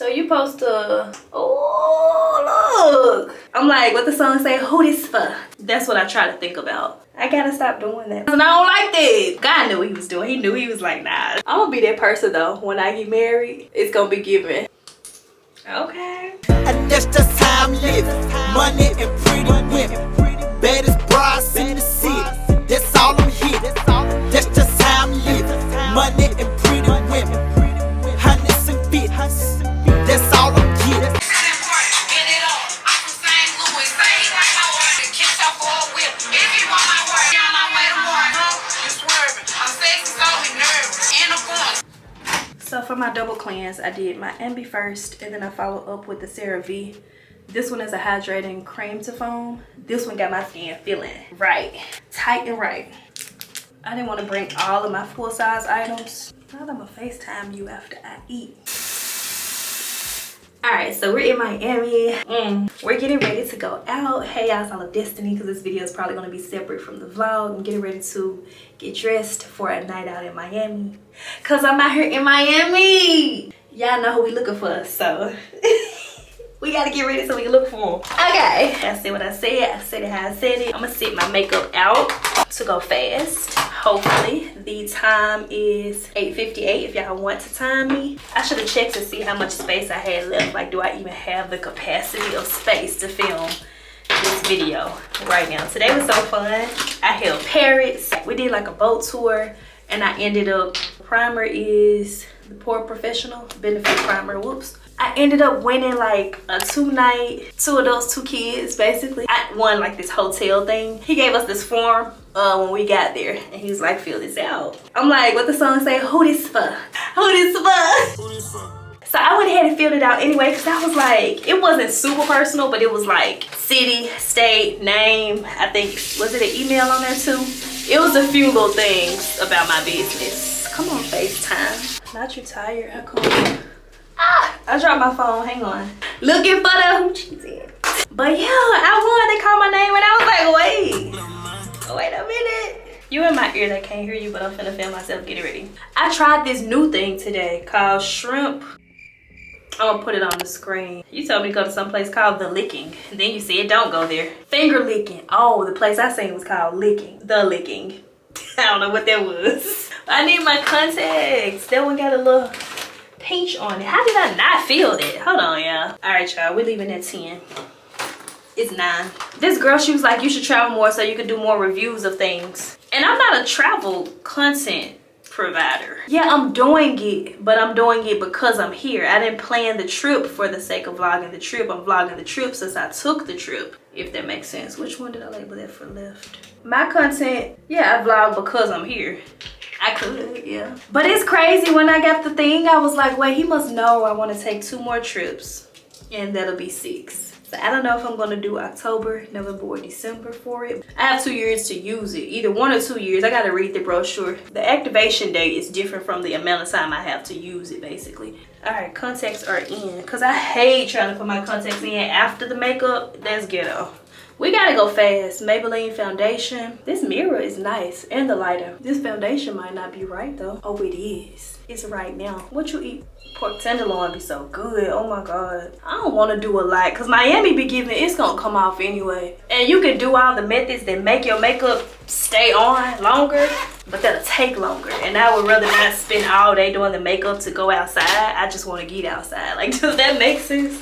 So you supposed to, oh look. I'm like, what the song say, who this for? That's what I try to think about. I gotta stop doing that. And I don't like this. God knew what he was doing. He knew. He was like, nah. I'm gonna be that person though. When I get married, it's gonna be given. Okay. And that's just how I'm living. Money and pretty women. Baddest bras in the city. That's all I'm here. That's just how I'm living. Money and pretty women. Hundreds and fifties. That's all I'm getting. So for my double cleanse, I did my Ambi first, and then I followed up with the CeraVe. This one is a hydrating cream to foam. This one got my skin feeling right, tight and right. I didn't want to bring all of my full size items. Now I'm gonna FaceTime you after I eat. All right, so we're in Miami. We're getting ready to go out. Hey, y'all, it's All of Destiny, because this video is probably gonna be separate from the vlog. I'm getting ready to get dressed for a night out in Miami, cause I'm out here in Miami. Y'all know who we looking for, so we gotta get ready so we can look for them. Okay, I said what I said. I said it how I said it. I'm gonna set my makeup out to go fast. Hopefully, the time is 8:58 if y'all want to time me. I should have checked to see how much space I had left. Like, do I even have the capacity of space to film this video right now? Today was so fun. I held parrots. We did like a boat tour, and I ended up, primer is the Pore Professional Benefit Primer, whoops. I ended up winning like a 2-night, 2 adults, 2 kids, basically. I won like this hotel thing. He gave us this form when we got there, and he was like, fill this out. I'm like, what the song say, who this for? Who this for? Who this for? So I went ahead and filled it out anyway, because I was like, it wasn't super personal, but it was like city, state, name. I think, was it an email on there too? It was a few little things about my business. Come on, FaceTime. Not you tired, how come? Ah, I dropped my phone, hang on. Looking for the hoochie. But yeah, I won, they called my name, and I was like, wait a minute. You in my ear, they can't hear you, but I'm finna film myself getting ready. I tried this new thing today called shrimp. I'm gonna put it on the screen. You told me to go to some place called The Licking. Then you said don't go there. Finger licking. Oh, the place I seen was called Licking. The Licking. I don't know what that was. I need my contacts. That one got a little pinch on it. How did I not feel that? Hold on, y'all. All right, y'all, we're leaving at 10. It's 9. This girl, she was like, you should travel more so you can do more reviews of things. And I'm not a travel content provider. Yeah, I'm doing it, but I'm doing it because I'm here. I didn't plan the trip for the sake of vlogging the trip. I'm vlogging the trip since I took the trip, if that makes sense. Which one did I label that for left? My content, yeah, I vlog because I'm here. I could, yeah. But it's crazy, when I got the thing, I was like, wait, he must know I want to take 2 more trips, and that'll be 6. So I don't know if I'm gonna do October, November, or December for it. I have 2 years to use it, either 1 or 2 years. I gotta read the brochure. The activation date is different from the amount of time I have to use it, basically. All right, contacts are in, because I hate trying to put my contacts in after the makeup. That's ghetto. We gotta go fast. Maybelline foundation. This mirror is nice, and the lighter. This foundation might not be right though. Oh, it is. It's right now. What you eat? Pork tenderloin be so good. Oh my God. I don't want to do a lot, because Miami be giving, it's gonna come off anyway. And you can do all the methods that make your makeup stay on longer, but that'll take longer. And I would rather not spend all day doing the makeup to go outside. I just want to get outside. Like, does that make sense?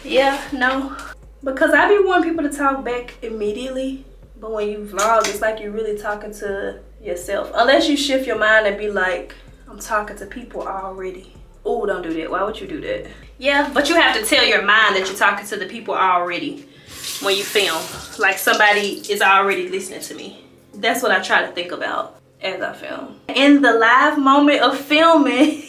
Yeah, no. Because I be wanting people to talk back immediately, but when you vlog, it's like you're really talking to yourself. Unless you shift your mind and be like, I'm talking to people already. Oh, don't do that. Why would you do that? Yeah, but you have to tell your mind that you're talking to the people already when you film. Like somebody is already listening to me. That's what I try to think about as I film. In the live moment of filming,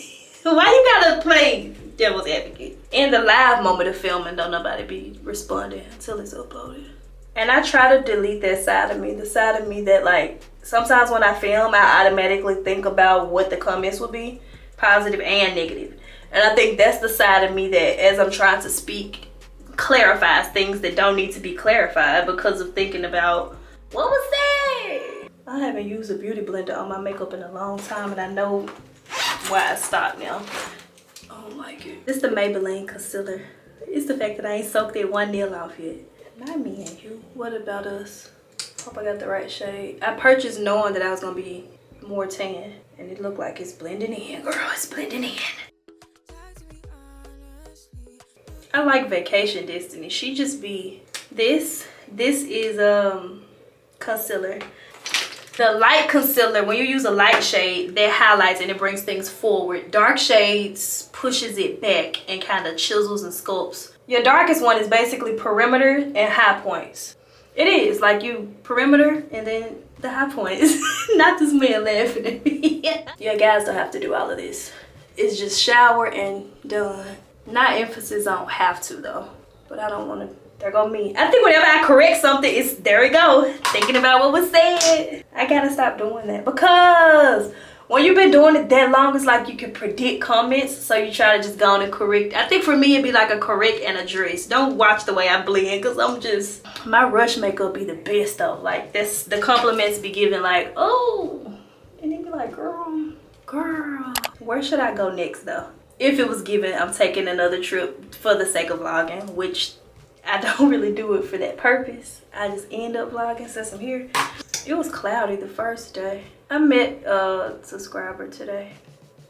why you gotta play devil's advocate? In the live moment of filming, don't nobody be responding until it's uploaded. And I try to delete that side of me, the side of me that, like, sometimes when I film, I automatically think about what the comments will be, positive and negative. And I think that's the side of me that, as I'm trying to speak, clarifies things that don't need to be clarified because of thinking about, what was that? I haven't used a beauty blender on my makeup in a long time, and I know why I stopped now. Oh my god. This is the Maybelline concealer. It's the fact that I ain't soaked that one nail off yet. Not me and you. What about us? Hope I got the right shade. I purchased knowing that I was gonna be more tan. And it looked like it's blending in, girl. It's blending in. I like Vacation Destiny. She just be this is concealer. The light concealer, when you use a light shade, that highlights and it brings things forward. Dark shades pushes it back and kind of chisels and sculpts. Your darkest one is basically perimeter and high points. It is like you perimeter and then the high points. Not this man laughing at me. Yeah, guys don't have to do all of this. It's just shower and done. Not emphasis on have to though, but I don't want to. There go me. I think whenever I correct something, it's there we go. Thinking about what was said. I gotta stop doing that because when you've been doing it that long, it's like you can predict comments, so you try to just go on and correct. I think for me, it'd be like a correct and address. Don't watch the way I blend because I'm just, my rush makeup be the best though. Like this, the compliments be given like, oh, and then be like, girl, where should I go next though? If it was given, I'm taking another trip for the sake of vlogging, which I don't really do it for that purpose. I just end up vlogging since I'm here. It was cloudy the first day. I met a subscriber today.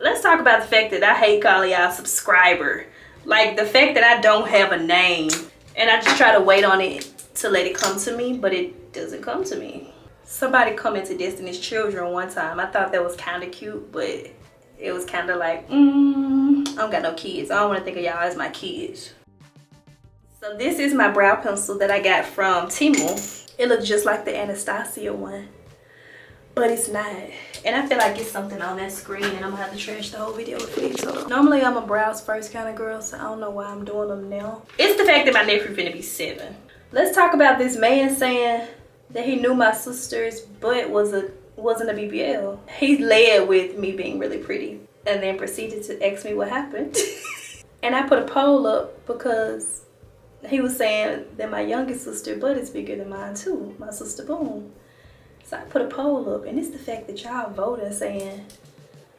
Let's talk about the fact that I hate calling y'all subscriber. Like the fact that I don't have a name and I just try to wait on it to let it come to me, but it doesn't come to me. Somebody come into Destiny's Children one time. I thought that was kind of cute, but it was kind of like, I don't got no kids. I don't want to think of y'all as my kids. So this is my brow pencil that I got from Temu. It looks just like the Anastasia one, but it's not. And I feel like it's something on that screen and I'm gonna have to trash the whole video with it. So normally I'm a brows first kind of girl, so I don't know why I'm doing them now. It's the fact that my nephew finna be 7. Let's talk about this man saying that he knew my sister's butt wasn't a BBL. He led with me being really pretty and then proceeded to ask me what happened. And I put a poll up because he was saying that my youngest sister butt is bigger than mine too, my sister Boom. So I put a poll up, and it's the fact that y'all voted saying,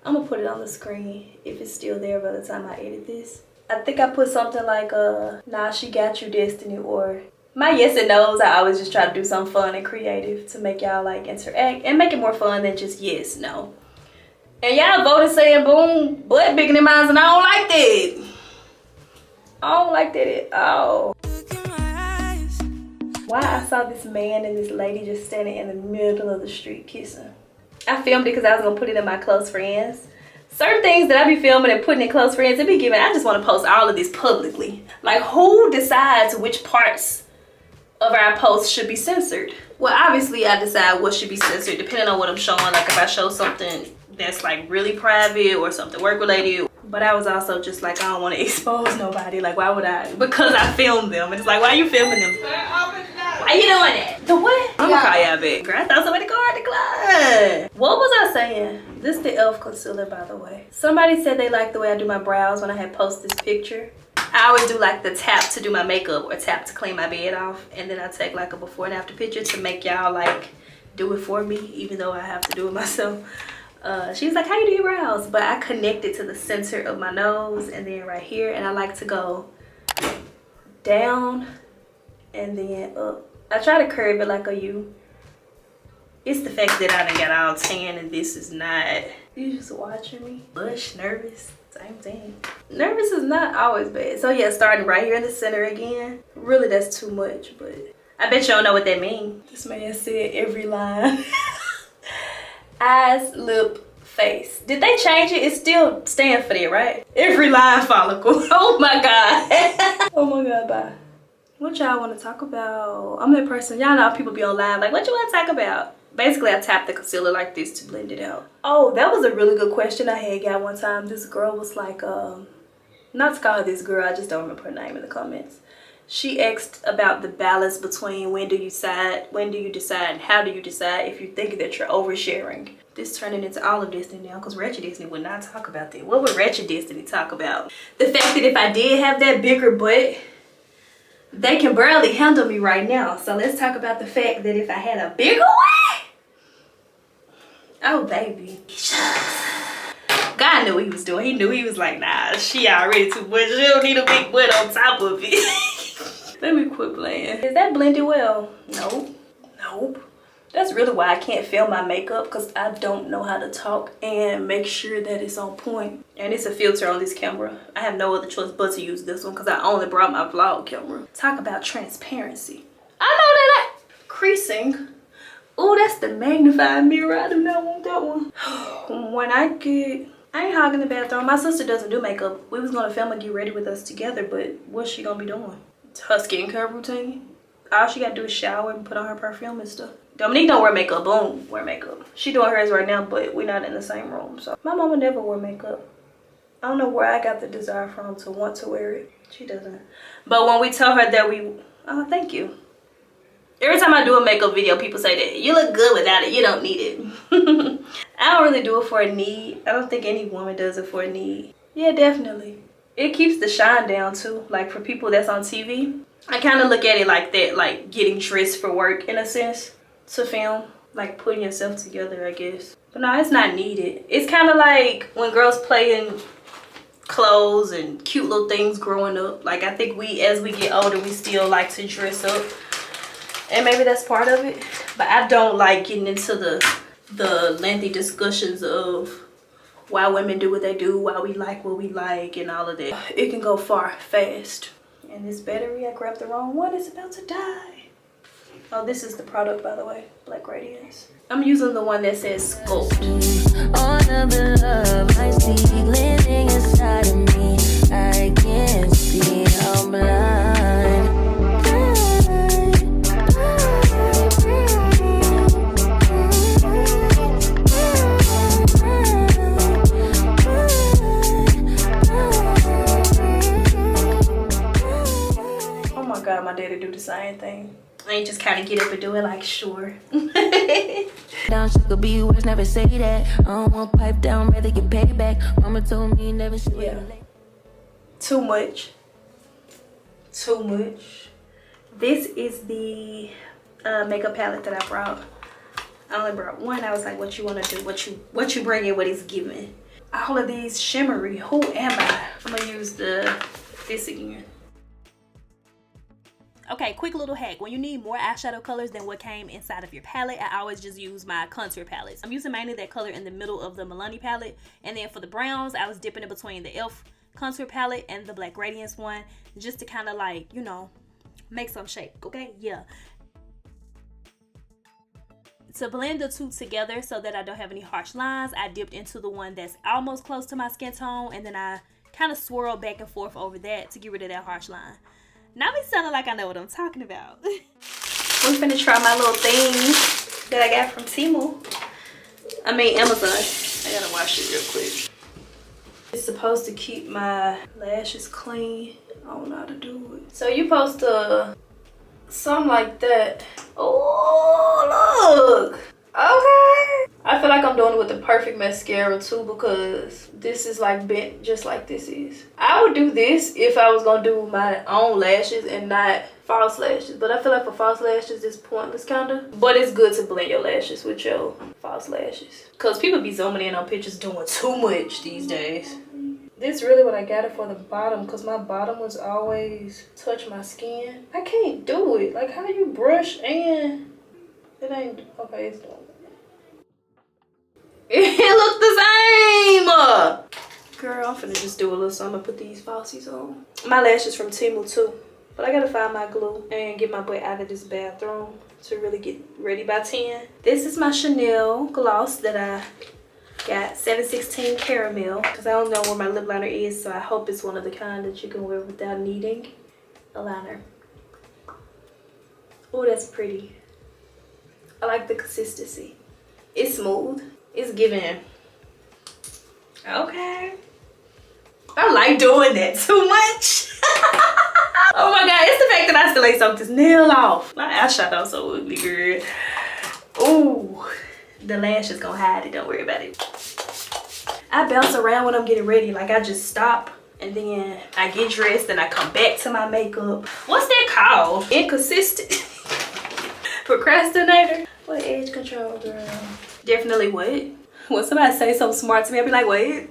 I'm gonna put it on the screen if it's still there by the time I edit this. I think I put something like, nah, she got you, Destiny, or my yes and no's. I always just try to do something fun and creative to make y'all like interact and make it more fun than just yes, no. And y'all voted saying, Boom, butt bigger than mine, and I don't like that. I don't like that at all. Why I saw this man and this lady just standing in the middle of the street kissing. I filmed it because I was gonna put it in my close friends. Certain things that I be filming and putting in close friends, it be given, I just want to post all of this publicly. Like, who decides which parts of our posts should be censored? Well, obviously I decide what should be censored depending on what I'm showing. Like if I show something that's like really private or something work related. But I was also just like, I don't want to expose nobody. Like, why would I? Because I filmed them. It's like, why are you filming them? Why you doing that? The what? I'm gonna call y'all back. Girl, I thought somebody called the club. What was I saying? This is the e.l.f. concealer, by the way. Somebody said they liked the way I do my brows when I had posted this picture. I always do like the tap to do my makeup or tap to clean my bed off. And then I take like a before and after picture to make y'all like do it for me, even though I have to do it myself. She was like, how you do your brows? But I connect it to the center of my nose and then right here. And I like to go down and then up. I try to curve it like a U. It's the fact that I done got all tan and this is not. You just watching me. Blush, nervous, same thing. Nervous is not always bad. So yeah, starting right here in the center again. Really, that's too much, but I bet you don't know what that means. This man said every line. Eyes, lip, face. Did they change it? It still stands for that, right? Every line follicle. Oh my God. Oh my God, bye. What y'all want to talk about? I'm that person. Y'all know people be on live. Like, what you want to talk about? Basically, I tap the concealer like this to blend it out. Oh, that was a really good question I had got one time. This girl was like, not to call her this girl. I just don't remember her name in the comments. She asked about the balance between when do you decide, and how do you decide if you think that you're oversharing. This turning into all of Destiny now because Ratchet Destiny would not talk about that. What would Ratchet Destiny talk about? The fact that if I did have that bigger butt, they can barely handle me right now. So let's talk about the fact that if I had a bigger one, oh baby. God knew what he was doing. He knew. He was like, nah, she already too much. She don't need a big butt on top of it. Let me quit playing. Is that blended well? Nope. Nope. That's really why I can't film my makeup, because I don't know how to talk and make sure that it's on point. And it's a filter on this camera. I have no other choice but to use this one because I only brought my vlog camera. Talk about transparency. I know that creasing. Oh, that's the magnifying mirror. I do not want that one. When I ain't hogging the bathroom. My sister doesn't do makeup. We was gonna film and get ready with us together, but what's she gonna be doing? Her skincare routine. All she gotta do is shower and put on her perfume and stuff. Dominique don't wear makeup. Boom, wear makeup. She doing hers right now, but we're not in the same room. So my mama never wore makeup. I don't know where I got the desire from to want to wear it. She doesn't. But when we tell her that oh, thank you. Every time I do a makeup video, people say that you look good without it. You don't need it. I don't really do it for a need. I don't think any woman does it for a need. Yeah, definitely. It keeps the shine down too. Like for people that's on TV, I kind of look at it like that, like getting dressed for work in a sense, to film, like putting yourself together, I guess. But no, it's not needed. It's kind of like when girls play in clothes and cute little things growing up. Like I think as we get older, we still like to dress up. And maybe that's part of it. But I don't like getting into the lengthy discussions of why women do what they do, why we like what we like, and all of that. It can go far fast. And this battery, I grabbed the wrong one. It's about to die. Oh, this is the product, by the way. Black Radiance. I'm using the one that says Sculpt. All of the love I see living inside of me, I can't see, I'm blind. Oh my God, my daddy do the same thing. I ain't just kind of get up and do it like, sure. Down, she could be worse, never say that. I don't want pipe down, rather get paid back. Mama told me never see yeah. Too much. Too much. This is the makeup palette that I brought. I only brought one. I was like, what you want to do? What you bring in, what is given. All of these shimmery. Who am I? I'm going to use this again. Okay, quick little hack. When you need more eyeshadow colors than what came inside of your palette, I always just use my contour palettes. I'm using mainly that color in the middle of the Milani palette. And then for the browns, I was dipping in between the e.l.f. contour palette and the Black Radiance one, just to kind of like, you know, make some shape, okay? Yeah. To blend the two together so that I don't have any harsh lines, I dipped into the one that's almost close to my skin tone, and then I kind of swirled back and forth over that to get rid of that harsh line. Now me sounding like I know what I'm talking about. We're finna try my little thing that I got from Temu. I mean Amazon. I gotta wash it real quick. It's supposed to keep my lashes clean. I don't know how to do it. So you're supposed to, something like that. Oh, look. Okay. I feel like I'm doing it with the perfect mascara too, because this is like bent just like this is. I would do this if I was gonna do my own lashes and not false lashes. But I feel like for false lashes, it's pointless kinda. But it's good to blend your lashes with your false lashes, because people be zooming in on pictures doing too much these days. This is really what I got it for the bottom, because my bottom was always touch my skin. I can't do it. Like, how do you brush and it ain't, okay, it's done. It look the same! Girl, I'm finna just do a little something. Put these falsies on. My lashes from Temu too. But I gotta find my glue and get my butt out of this bathroom to really get ready by 10. This is my Chanel gloss that I got, 716 caramel, because I don't know where my lip liner is, so I hope it's one of the kind that you can wear without needing a liner. Oh, that's pretty. I like the consistency. It's smooth. It's giving. Okay. I like doing that too much. Oh my God, it's the fact that I still ain't soaked this nail off. My eyeshadow so ugly, girl. Ooh, the lash is gonna hide it, don't worry about it. I bounce around when I'm getting ready. Like, I just stop and then I get dressed and I come back to my makeup. What's that called? Inconsistent. Procrastinator. What age control, girl? Definitely what? When somebody say something smart to me, I'll be like, wait.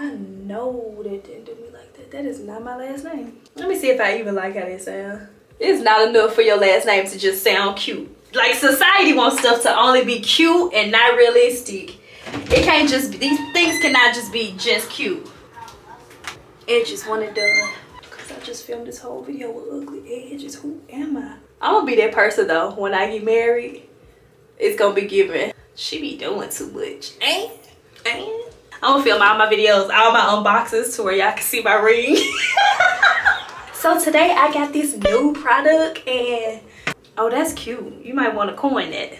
I know that didn't do me like that. That is not my last name. Let me see if I even like how they sound. It's not enough for your last name to just sound cute. Like, society wants stuff to only be cute and not realistic. It can't just be, these things cannot just be just cute. Edges one and done. Cause I just filmed this whole video with ugly edges. Who am I? I'm gonna be that person though. When I get married, it's gonna be given. She be doing too much. I'm gonna film all my videos, all my unboxings to where y'all can see my ring. So today I got this new product and oh, that's cute. You might want to coin that.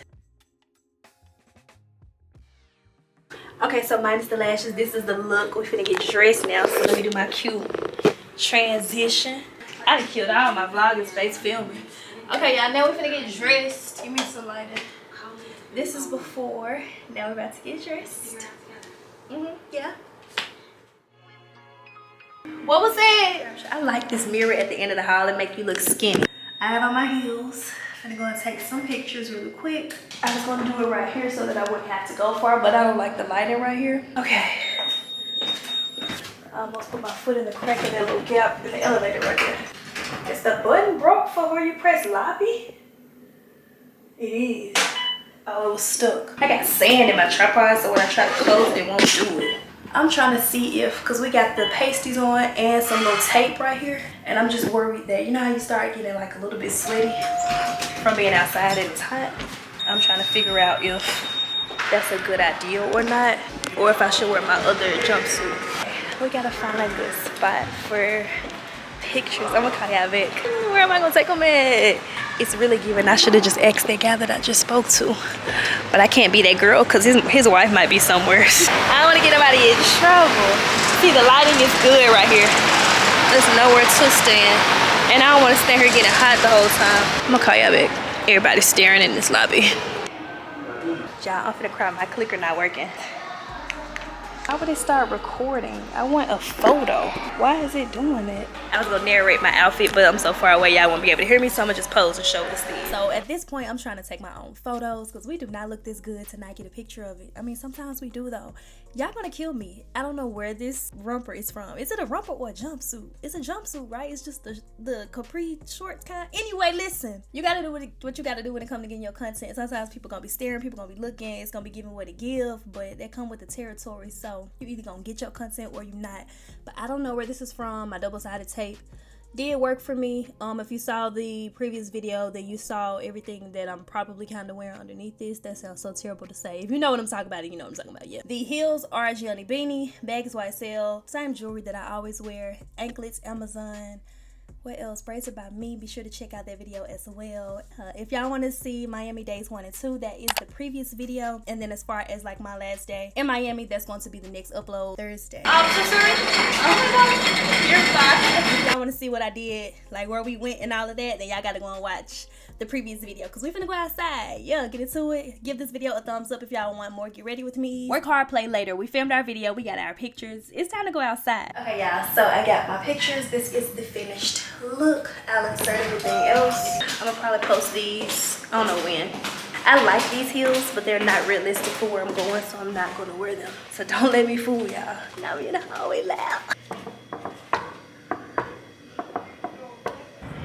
Okay, so minus the lashes, this is the look. We're finna get dressed now, so let me do my cute transition. I done killed all my vloggers face filming. Okay, y'all, now we're finna get dressed. Give me some lighting. This is before. Now we're about to get dressed. Yeah. What was that? I like this mirror at the end of the haul. It make you look skinny. I have on my heels. I'm gonna go and take some pictures really quick. I was gonna do it right here so that I wouldn't have to go far, but I don't like the lighting right here. Okay. I almost put my foot in the crack of that little gap in the elevator right there. Is the button broke for where you press lobby? It is. Oh, it was stuck. I got sand in my tripod, so when I try to close it, it won't do it. I'm trying to see if, cause we got the pasties on and some little tape right here. And I'm just worried that, you know how you start getting like a little bit sweaty from being outside and it's hot? I'm trying to figure out if that's a good idea or not, or if I should wear my other jumpsuit. We gotta find a good spot for pictures. I'm gonna call y'all back. Where am I gonna take them at? It's really giving. I should have just asked that guy that I just spoke to. But I can't be that girl because his wife might be somewhere. I don't want to get nobody in trouble. See, the lighting is good right here. There's nowhere to stand. And I don't want to stand here getting hot the whole time. I'm going to call y'all back. Everybody's staring in this lobby. Y'all, I'm finna cry. My clicker not working. How would it start recording? I want a photo. Why is it doing it? I was gonna narrate my outfit, but I'm so far away, y'all won't be able to hear me, so I'm gonna just pose and show this thing. So at this point, I'm trying to take my own photos because we do not look this good to not get a picture of it. I mean, sometimes we do though. Y'all gonna kill me. I don't know where this romper is from. Is it a romper or a jumpsuit? It's a jumpsuit, right? It's just the capri shorts kind. Anyway, listen. You gotta do what you gotta do when it comes to getting your content. Sometimes people gonna be staring, people gonna be looking. It's gonna be giving what it give, but they come with the territory. So you either gonna get your content or you not. But I don't know where this is from. My double-sided tape did work for me. If you saw the previous video, then you saw everything that I'm probably kind of wearing underneath this. That sounds so terrible to say. If you know what I'm talking about, you know what I'm talking about. Yeah. The heels are Gianni Beanie. Bag is YSL. Same jewelry that I always wear. Anklets, Amazon. What else? Bracelet by me. Be sure to check out that video as well. If y'all want to see Miami days 1 and 2, that is the previous video. And then as far as like my last day in Miami, that's going to be the next upload Thursday. Oh, so sorry. Oh my God. You're fine. If y'all want to see what I did, like where we went and all of that, then y'all got to go and watch the previous video because we finna go outside. Yeah, get into it. Give this video a thumbs up if y'all want more. Get ready with me. Work hard, play later. We filmed our video. We got our pictures. It's time to go outside. Okay, y'all. So I got my pictures. This is the finished look. I'll insert everything else. I'm gonna probably post these. I don't know when. I like these heels, but they're not realistic for where I'm going, so I'm not gonna wear them. So don't let me fool y'all. Now you know how we laugh.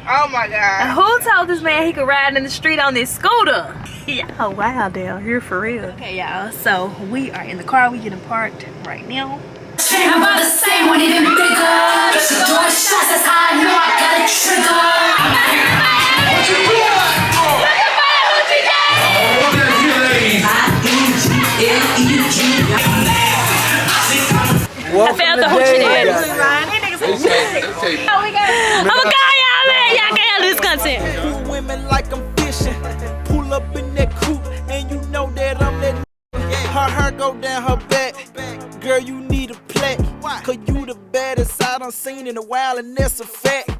Oh my God. Who told this man he could ride in the street on this scooter? Yeah. Oh wow, Dale, you're for real. Okay, y'all. So we are in the car. We getting parked right now. I'm about to say when it even bigger. She doing shots, that's how I know I got a trigger. What you doing? I found the hoochie daddy. Oh, we got. I'm gonna call y'all, man. Y'all can't handle this content. Women like I'm fishing. Pull up in that coupe, and you know that I'm that. Her hair go down her back. Girl, you need a plaque. Cause you the baddest I done seen in a while, and that's a fact.